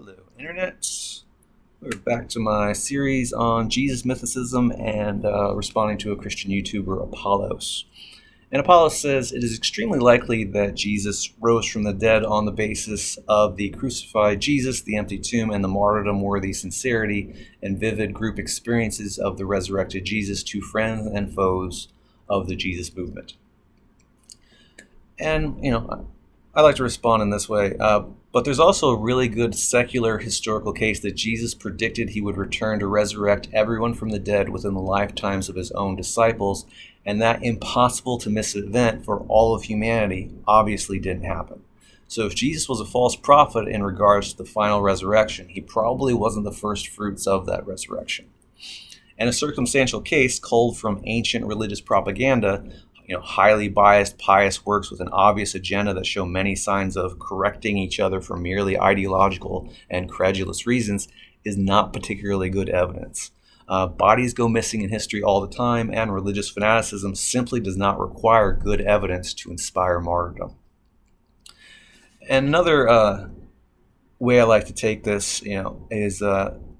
Hello, Internet. We're back to my series on Jesus mythicism and responding to a Christian YouTuber, Apollos. And Apollos says it is extremely likely that Jesus rose from the dead on the basis of the crucified Jesus, the empty tomb, and the martyrdom-worthy sincerity and vivid group experiences of the resurrected Jesus to friends and foes of the Jesus movement. And, I like to respond in this way. But there's also a really good secular historical case that Jesus predicted he would return to resurrect everyone from the dead within the lifetimes of his own disciples, and that impossible to miss event for all of humanity obviously didn't happen. So if Jesus was a false prophet in regards to the final resurrection, he probably wasn't the first fruits of that resurrection. And a circumstantial case culled from ancient religious propaganda, highly biased, pious works with an obvious agenda that show many signs of correcting each other for merely ideological and credulous reasons, is not particularly good evidence. Bodies go missing in history all the time, and religious fanaticism simply does not require good evidence to inspire martyrdom. And another way I like to take this, is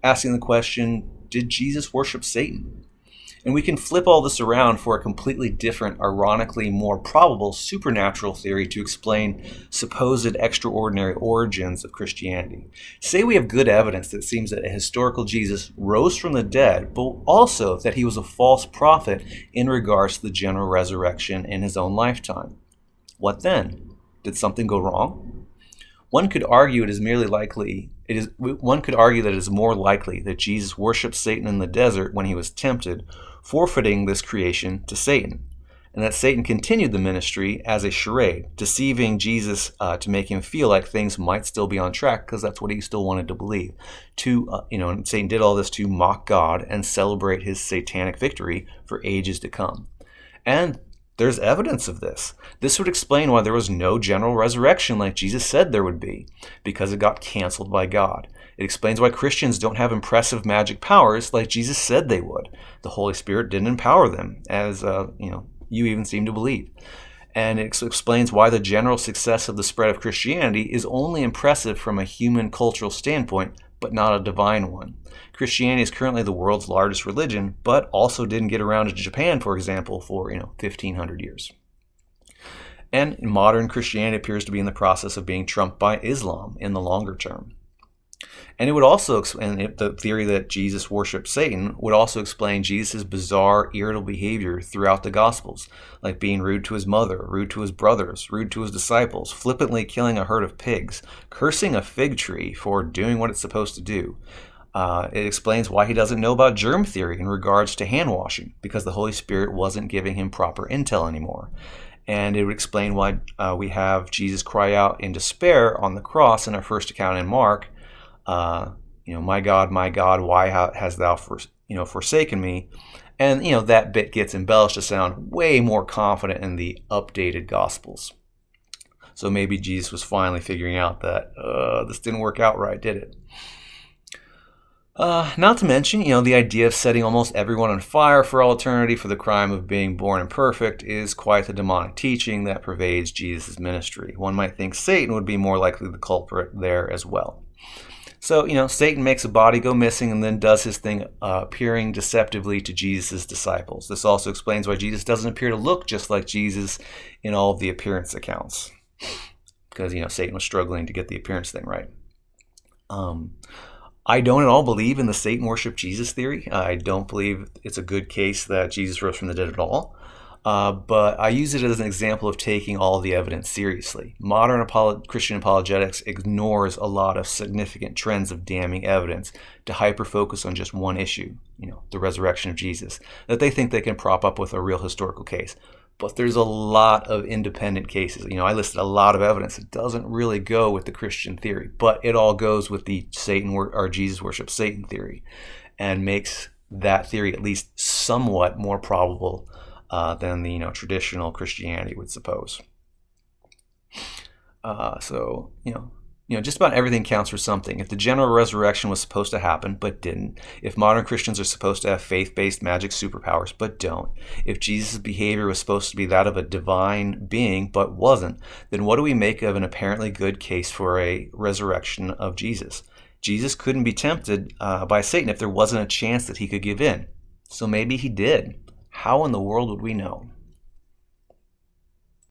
asking the question, did Jesus worship Satan? And we can flip all this around for a completely different, ironically more probable supernatural theory to explain supposed extraordinary origins of Christianity. Say we have good evidence that seems that a historical Jesus rose from the dead, but also that he was a false prophet in regards to the general resurrection in his own lifetime. What then? Did something go wrong? One could argue that it is more likely that Jesus worshipped Satan in the desert when he was tempted, forfeiting this creation to Satan, and that Satan continued the ministry as a charade, deceiving Jesus to make him feel like things might still be on track, because that's what he still wanted to believe. And Satan did all this to mock God and celebrate his satanic victory for ages to come. And there's evidence of this. This would explain why there was no general resurrection like Jesus said there would be, because it got canceled by God. It explains why Christians don't have impressive magic powers like Jesus said they would. The Holy Spirit didn't empower them, as you even seem to believe. And it explains why the general success of the spread of Christianity is only impressive from a human cultural standpoint, but not a divine one. Christianity is currently the world's largest religion, but also didn't get around to Japan, for example, for 1,500 years. And modern Christianity appears to be in the process of being trumped by Islam in the longer term. And it would also, the theory that Jesus worshipped Satan would also explain Jesus' bizarre, irritable behavior throughout the Gospels, like being rude to his mother, rude to his brothers, rude to his disciples, flippantly killing a herd of pigs, cursing a fig tree for doing what it's supposed to do. It explains why he doesn't know about germ theory in regards to hand washing, because the Holy Spirit wasn't giving him proper intel anymore. And it would explain why we have Jesus cry out in despair on the cross in our first account in Mark, my God, why hast thou forsaken me? And, that bit gets embellished to sound way more confident in the updated Gospels. So maybe Jesus was finally figuring out that this didn't work out right, did it? Not to mention, the idea of setting almost everyone on fire for all eternity for the crime of being born imperfect is quite the demonic teaching that pervades Jesus' ministry. One might think Satan would be more likely the culprit there as well. So, Satan makes a body go missing and then does his thing, appearing deceptively to Jesus' disciples. This also explains why Jesus doesn't appear to look just like Jesus in all of the appearance accounts, because, Satan was struggling to get the appearance thing right. I don't at all believe in the Satan worship Jesus theory. I don't believe it's a good case that Jesus rose from the dead at all. But I use it as an example of taking all of the evidence seriously. Modern Christian apologetics ignores a lot of significant trends of damning evidence to hyper-focus on just one issue, the resurrection of Jesus, that they think they can prop up with a real historical case. But there's a lot of independent cases. I listed a lot of evidence that doesn't really go with the Christian theory, but it all goes with the Satan or Jesus worship Satan theory, and makes that theory at least somewhat more probable than the traditional Christianity would suppose. Just about everything counts for something. If the general resurrection was supposed to happen but didn't, if modern Christians are supposed to have faith-based magic superpowers but don't, if Jesus' behavior was supposed to be that of a divine being but wasn't, then what do we make of an apparently good case for a resurrection of Jesus? Jesus couldn't be tempted by Satan if there wasn't a chance that he could give in. So maybe he did. How in the world would we know?